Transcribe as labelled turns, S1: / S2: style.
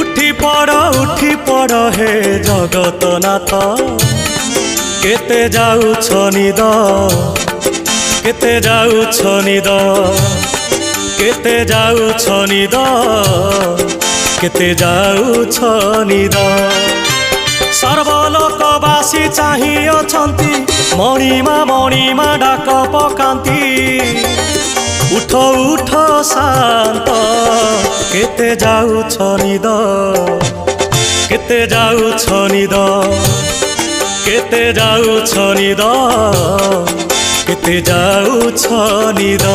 S1: उठी पड़ हे जगतनाथ केते जाउछ निद केते जाउछ निद केते जाउछ निद केते जाउछ निद सर्वलोकवासी चाहि अछंती मणिमा डाक पकांती उठ उठ शांत केते जाउछ निद केते जाउछ निद केते जाउछ निद केते जाउछ निद।